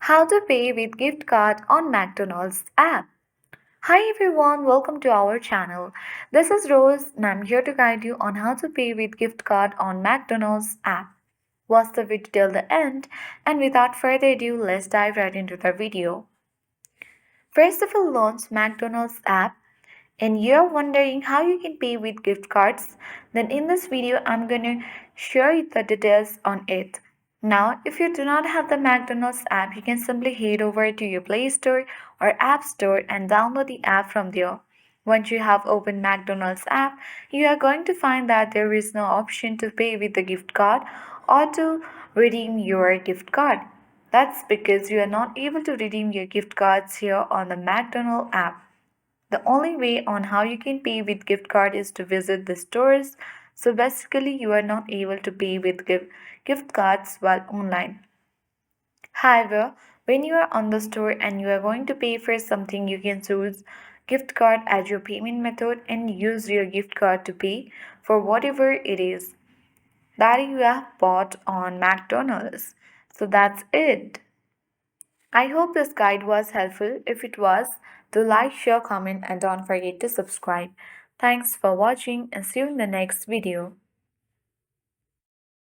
How to pay with gift card on McDonald's app. Hi everyone, welcome to our channel. This is Rose and I'm here to guide you on how to pay with gift card on McDonald's app. Watch the video till the end and without further ado, let's dive right into the video. First of all, launch McDonald's app and you're wondering how you can pay with gift cards, then in this video I'm going to show you the details on it. Now, if you do not have the McDonald's app, you can simply head over to your Play Store or App Store and download the app from there. Once you have opened McDonald's app, you are going to find that there is no option to pay with the gift card or to redeem your gift card. That's because you are not able to redeem your gift cards here on the McDonald's app. The only way on how you can pay with gift card is to visit the stores. So basically you are not able to pay with gift cards while online. However, when you are on the store and you are going to pay for something, you can choose gift card as your payment method and use your gift card to pay for whatever it is that you have bought on McDonald's. So that's it. I hope this guide was helpful. If it was, do like, share, comment, and don't forget to subscribe. Thanks for watching and see you in the next video.